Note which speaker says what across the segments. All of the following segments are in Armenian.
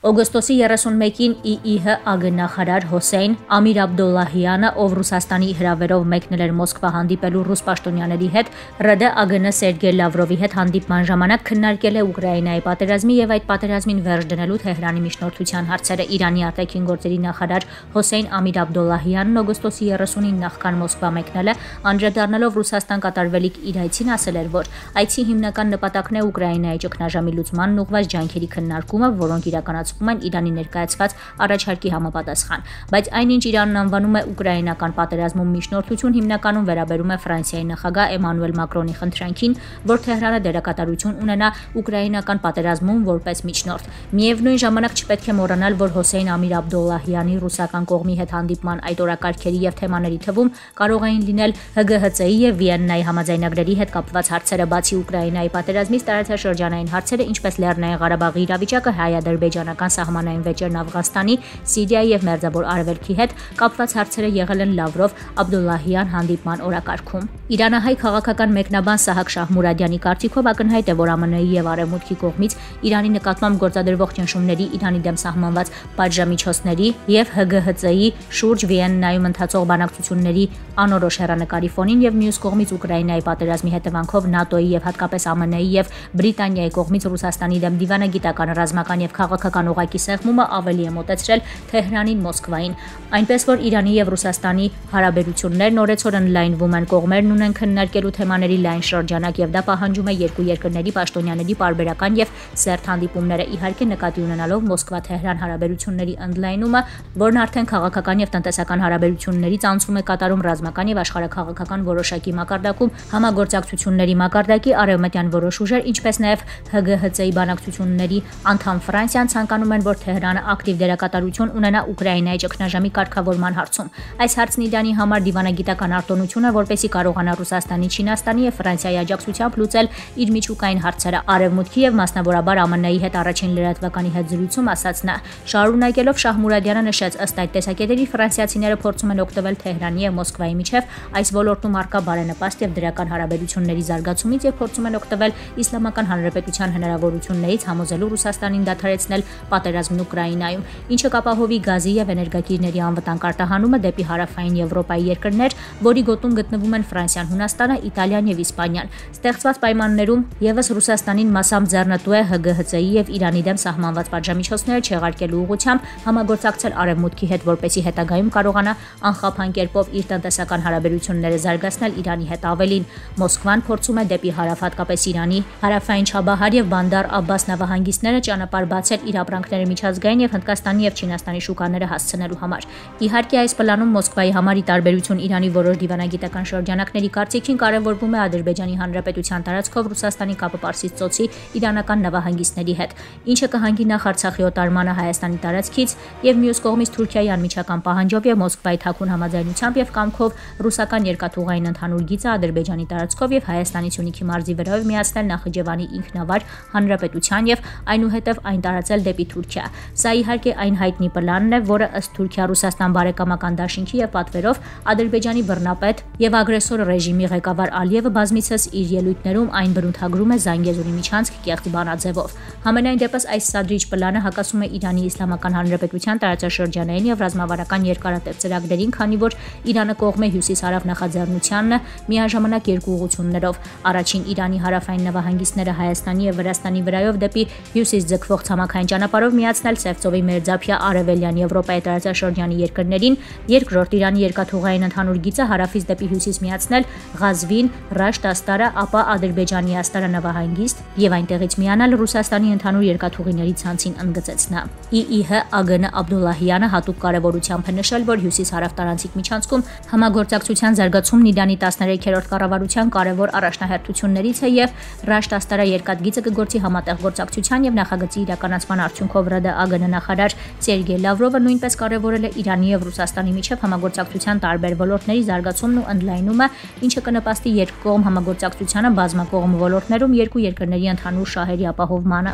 Speaker 1: Օգոստոսի 31-ին ԻԻՀ ԱԳ-նախարար Հոսեյն Ամիր Աբդոլլահյանը, ով Ռուսաստանի հրավերով մեկնել էր Մոսկվա հանդիպելու ռուս պաշտոնյաների հետ, ՌԴ ԱԳՆ Սերգեյ Լավրովի հետ հանդիպման ժամանակ քննարկել է Ուկրաինայի պատերազմի եւ այդ պատերազմին վերջ դնելու Թեհրանի միջնորդության հարցերը։ Իրանի արտաքին գործերի նախարար Հոսեյն Ամիր Աբդոլլահյանն օգոստոսի 30-ին նախքան Մոսկվա մեկնել է, անդրադառնալով Ռուսաստան կատարվելիք իր այցին, ասել էր, որ այցի հիմնական նպատակն է Ուկրաինայի ճգնաժամի լուծմանն ուղղված ջանքերի քննարկումը, որոնք իրականացվում են Իրանի ներկայացված առաջարկի համապատասխան, բայց այնինչ Իրանն անվանում է ուկրաինական պատերազմում միջնորդություն, հիմնականում վերաբերում է Ֆրանսիայի նախագահ Էմանուել Մակրոնի խնդրանքին, որ Թեհրանը դերակատարություն ունենա ուկրաինական պատերազմում որպես միջնորդ։ Միևնույն ժամանակ չպետք է մոռանալ, որ Հոսեյն Ամիր Աբդոլլահյանի ռուսական կողմի հետ հանդիպման այդ օրակարգերի եւ թեմաների թվում կարող էին լինել ՀԳՀԾ-ի եւ Վիեննայի համաձայնագրերի հետ կապված հարցերը, բացի Ուկրաինայի պատերազմից տարածաշրջանային հարցերը, ինչպես Լեռնային Ղարաբաղի իրավիճակը, հայ-ադրբեջանական սահմանային վեճերն Աֆղանստանի, Սիրիայի եւ Մերձավոր Արևելքի հետ կապված հարցերը եղել են Լավրով-Աբդոլլահյան հանդիպման օրակարգում։ Իրանահայ քաղաքական մեկնաբան Սահակ Շահմուրադյանի կարծիքով ակնհայտ է, որ ԱՄՆ-ի եւ Արևմուտքի կողմից Իրանի նկատմամբ գործադրվող ճնշումների, Իրանի դեմ սահմանված պատժամիջոցների եւ ՀԳՀԾ-ի շուրջ Վիեննայում ընթացող բանակցությունների անորոշ հեռանկարի ֆոնին եւ մյուս կողմից Ուկրաինայի պատերազմի հետևանքով ՆԱՏՕ-ի եւ հատկապես ԱՄՆ-ի եւ Բրիտանիայի կողմից Ռուսաստանի դեմ դիվանագիտական, ռազմական եւ քաղաքական ուղղակի սեղմումը ավելի է մոտեցրել Թեհրանին Մոսկվային, այնպես որ Իրանի եւ Ռուսաստանի հարաբերություններն օրեցօր ընդլայնվում են, կողմերն ունեն քննարկելու թեմաների լայն շրջանակ եւ դա պահանջում է երկու երկրների պաշտոնյաների պարբերական եւ սերտ հանդիպումները, իհարկե նկատի ունենալով Մոսկվա-Թեհրան հարաբերությունների ընդլայնումը, որն արդեն քաղաքական եւ տնտեսական հարաբերություններից անցում է կատարում ռազմական եւ աշխարհաքաղաքական որոշակի մակարդակում, համագործակցությունների մակարդակի արևմտյան որոշ ուժեր, ինչպես նաեւ ՀԳՀԾ-ի բանակցությունների անդամ Ֆրանսիան ցանկանում են, որ Թեհրանը ակտիվ դերակատարություն ունենա Ուկրաինայի ճգնաժամի կարգավորման հարցում։ Այս հարցն Իրանի համար դիվանագիտական արտոնություն է, որպեսզի կարողանա Ռուսաստանի, Չինաստանի եւ Ֆրանսիայի աջակցությամբ լուծել իր միջուկային հարցերը։ Արևմուտքի եւ մասնավորաբար ԱՄՆ-ի հետ առաջին լրատվականի հետ զրույցում ասաց նա։ Շարունակելով Շահմուրադյանը նշեց, ըստ այդ տեսակետերի ֆրանսիացիները փորձում են օգտվել Թեհրանի եւ Մոսկվայի միջև այս ոլորտում առկա բարենպաստ եւ դրական հարաբերությունների զարգացումից եւ փորձում են օգտվել Իսլամական Հանրապետության հնարավորություններից համոզելու Ռուսաստանին դադարեցնել պատերազմն Ուկրաինայում, ինչը կապահովի գազի եւ էներգակիրների անվտանգ արտահանումը դեպի հարավային Եվրոպայի երկրներ, որի գոտում գտնվում են Ֆրանսիան, Հունաստանը, Իտալիան եւ Իսպանիան։ Ստեղծված պայմաններում եւս Ռուսաստանին մասամբ ձեռնտու է ՀԳՀԾ-ի եւ Իրանի դեմ սահմանված պատժամիջոցները չեղարկելու ուղղությամբ համագործակցել Արևմուտքի հետ, որպեսզի հետագայում կարողանա անխափան կերպով իր տնտեսական հարաբերությունները զարգացնել Իրանի հետ։ Ավելին, Մոսկվան փորձում է դեպի հարավ, հատկապես Իրանի հարավային Չաբահար եւ Բանդար Աբբաս նավահանգիստները ճանապարհ բացել իր ապրանքները միջազգային եւ Հնդկաստանի եւ Չինաստանի շուկաները հասցնելու համար։ Իհարկե, այս պլանում Մոսկվայի համար ի տարբերություն Իրանի որոշ դիվանագիտական շրջանակների կարծիքին կարևորվում է Ադրբեջանի Հանրապետության տարածքով Ռուսաստանի կապը Պարսից ծոցի իրանական նավահանգիստների հետ, ինչը կհանգի նախ Արցախի օտարմանը Հայաստանի տարածքից եւ մյուս կողմից Թուրքիայի անմիջական պահանջով եւ Մոսկվայի թաքուն համաձայնությամբ եւ կամքով ռուսական երկաթուղային ընդհանուր գիծը Ադրբեջանի տարածքով եւ Հայաստանի Սյունիքի մարզի վրայով միացնել Նախիջևանի ինքնավար հանրապետության եւ այնուհետեւ այն տարածել դեպի Թուրքիա։ Սա իհարկե այն հայտնի պլանն է, որը ըստ Թուրքիա-Ռուսաստան բարեկամական դաշինքի եւ պատվերով Ադրբեջանի բռնապետ եւ ագրեսոր ռեժիմի ղեկավար Ալիևը բազմիցս իր ելույթներում այն բնութագրում է Զանգեզուրի միջանցք կեղծ բանաձևով։ Համենայն դեպս այս սադրիչ պլանը հակասում է Իրանի Իսլամական Հանրապետության տարածաշրջանային եւ ռազմավարական երկարատև ծրագրերին, քանի որ Իրանը կողմ է հյուսիս-հարավ նախաձեռնությանն միաժամանակ երկու ուղղություններով։ Առաջին Իրանի հարավային նավահանգիստները Հայաստանի եւ Վրաստանի վրայով դեպի հյուսիս ձգվող ցամաքային ճանապարհով միացնել Սևծովի մերձափյա արևելյան Եվրոպայի տարածաշրջանի երկրներին, երկրորդ Իրանի երկաթուղային ընդհանուր գիծը հարավից դեպի հյուսիս միացնել Ղազվին, Ռաշտ, Աստարը, ապա Ադրբեջանի Աստարը նավահանգիստ եւ այնտեղից միանալ Ռուսաստանի ընդհանուր երկաթուղիների ցանցին, ընդգծեց նա։ ԻԻՀ ԱԳՆ Աբդոլլահյանը հատուկ կարևորությամբ է նշել, որ հյուսիս-հարավ տարանցիկ միջանցքում համագործակցության զարգացումն Իրանի 13-րդ կառավարության կարևոր առաջնահերթություններից է եւ Ռաշտ Աստարը երկաթգիծը կգործի համատեղ գործակցության եւ նախագծի իրականացման արդյունքով ՌԴ ԱԳՆ նախարար Սերգեյ Լավրովը նույնպես կարևորել է Իրանի եւ Ռուսաստանի միջև համագործակցության տարբեր ոլորտների զարգացումն ու ընդլայնումը, ինչը կնպաստի երկկողմ համագործակցությանը բազմակողմ ոլորտներում երկու երկրների ընդհանուր շահերի ապահովմանը։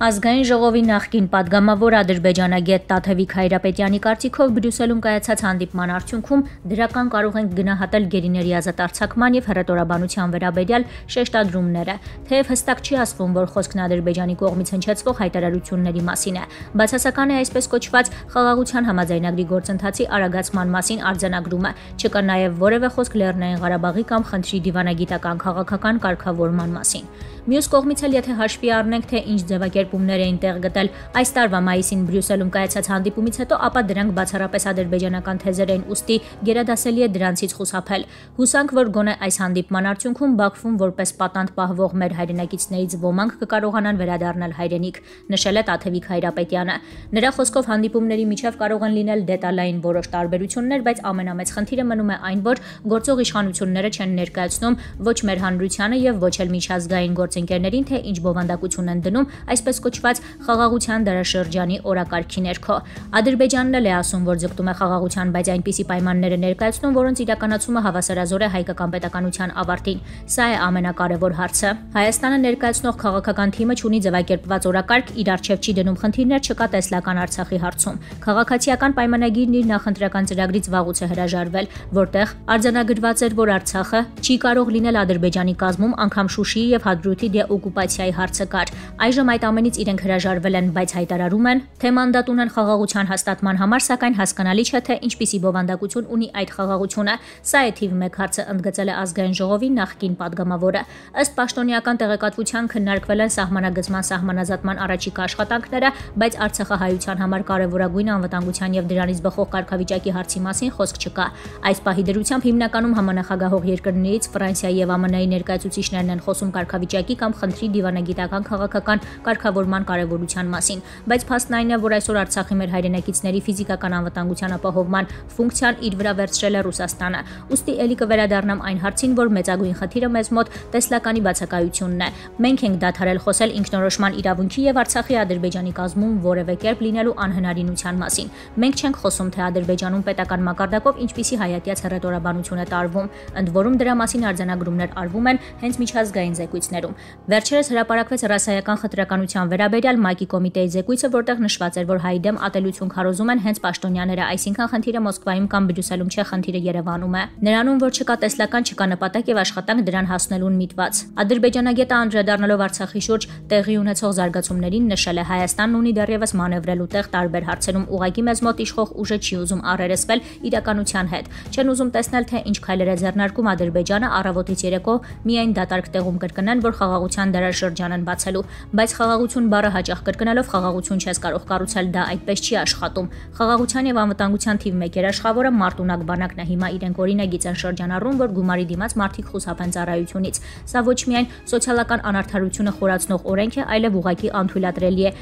Speaker 1: Ազգային ժողովի նախկին падգամավոր ադրբեջանագետ Տաթևիկ Հայրապետյանի կարծիքով Բրյուսելում կայացած հանդիպման արդյունքում դրական կարող են գնահատել գերիների ազատ արձակման եւ հռետորաբանության վերաբերյալ շեշտադրումները, թեև հստակ չի ասվում, որ խոսքն Ադրբեջանի կողմից հնչեցվող հայտարարությունների մասին է։ Բացասական է այսպես կոչված խաղաղության համաձայնագրի գործընթացի արագացման մասին արձանագրումը, չկա նաեւ որևէ խոսք Լեռնային Ղարաբաղի կամ խնդրի դիվանագիտական քաղաքական կարգավորման մասին։ Մյուս կողմից էլ եթե հաշվի առնենք, թե ինչ ձևակերպումներ էին տեղ գտել այս տարվա մայիսին Բրյուսելում կայացած հանդիպումից հետո, ապա դրանք բացառապես ադրբեջանական թեզեր են, ուստի գերադասելի է դրանցից խուսափել։ Հուսանք, որ գոնե այս հանդիպման արդյունքում Բաքվում որպես պատանդ պահվող մեր հայրենակիցներից ոմանք կկարողանան վերադառնալ հայրենիք, նշել է Տաթևիկ Հայրապետյանը։ Նրա խոսքով հանդիպումների միջև կարող են լինել դետալային որոշ տարբերություններ, բայց ամենամեծ խնդիրը մնում է այն, որ գործող իշխանությունները չեն ներկայացնում ոչ մեր հանրությանը եւ ոչ էլ միջազգային գործընկերներին, թե ինչ բովանդակություն են դնում այսպես կոչված խաղաղության դարաշրջանի օրակարգի ներքո։ Ադրբեջանն էլ է ասում, որ ձգտում է խաղաղության, բայց այնպիսի պայմաններ է ներկայացնում, որոնց իրականացումը հավասարազոր է հայկական պետականության ավարտին։ Սա է ամենակարևոր հարցը։ Հայաստանը ներկայացնող քաղաքական թիմը ունի ձևակերպված օրակարգ, իր առջև չի դնում խնդիրներ, չկա տեսլական Արցախի հարցում։ Քաղաքացիական պայմանագիրն իր նախընտրական ծրագրից վաղուց է հրաժարվել, որտեղ արձանագրված էր, որ Արցախը չի կարող լինել Ադրբեջանի կազմում, անգամ Շուշիի եւ Հադրութի դեօկուպացիայի հարցը կար։ Այժմ այդ ամենից իրենք հրաժարվել են, բայց հայտարարում են, թե մանդատ ունեն խաղաղության հաստատման համար, սակայն հասկանալի չէ, թե ինչպիսի բովանդակություն ունի այդ խաղաղությունը։ Սա է թիվ 1 հարցը, ընդգծել է ազգային ժողովի նախկին падգամավորը։ Ըստ պաշտոնյական տեղեկատվության քննարկվել են սահմանագծման սահմանազատման առաջիկա աշխատանքները, բայց Արցախահայության համար կարևորագույն անվտանգության եւ դրանից բխող կարգավիճակի հարցի մասին խոսք չկա։ Այս պահի դրությամբ հիմնականում համանախագահող երկրներից Ֆրանսիայի եւ ԱՄՆ-ի ներկայացուցիչներն են խոսում կարգավիճակի կամ խնդրի դիվանագիտական քաղաքական կարգավորման կարևորության մասին, բայց փաստն այն է, որ այսօր Արցախի մեր հայրենակիցների ֆիզիկական անվտանգության ապահովման ֆունկցիան իր վրա վերցրել է Ռուսաստանը։ Ուստի ելի կվերադառնամ այն հարցին, որ մեծագույն խնդիրը մեզ մոտ տեսլականի բացակայությունն է։ Մենք ենք դադարել խոսել ինքնորոշման իրավունքի եւ Արցախի Ադրբեջանի կազմում որևէ կերպ լինելու անհնարինության մասին։ Մենք չենք խոսում, թե Ադրբեջանում պետական մակարդակով ինչպիսի հայատյաց հռետորաբանություն է տարվում, ընդ որում դրա մասին արձանագրումներ արվում են հենց միջազգային զեկույցներում։ Վերջերս հրապարակվեց ռասայական խտրականության վերաբերյալ ՄԱԿ-ի կոմիտեի զեկույցը, որտեղ նշված էր, որ հայ դեմ ատելություն քարոզում են հենց պաշտոնյաները, այսինքն խնդիրը Մոսկվայում կամ Բրյուսելում չէ, խնդիրը Երևանում է։ Նրանում, որ չկա տեսլական, չկա նպատակ եւ աշխատանք դրան հասնելուն միտված։ Ադրբեջանագետը անդրադառնալով Արցախի շուրջ տեղի ունեցող զարգացումներին նշել է, Հայաստանն ունի դեռևս մանևրելու տեղ տարբեր հարցերում, ուղղակի մեզ մոտ իշխող ուժը չի ուզում առերեսվել իրականության հետ։ Չեն ուզում տեսնել, թե ինչ քայլեր է ձեռնարկում Ադրբեջանը առավոտից երեկո միայն դատարկ տեղում կրկնեն, որ խաղաղության դարաշրջան են բացելու, բայց խաղաղություն բառը հաճախ կրկնելով խաղաղություն չես կարող կառուցել, դա այդպես չի աշխատում։ Խաղաղության եւ անվտանգության թիվ 1 երաշխավորը Մարտունակ բանակն է, հիմա իրենք օրինագիծ են շրջանառում, որ գումարի դիմաց մարդիկ խուսափեն ծառայությունից։ Սա ոչ միայն սոցիալական անարդարությունը խորացնող օրենք է, այլև ուղղակի անթույլատրելի է։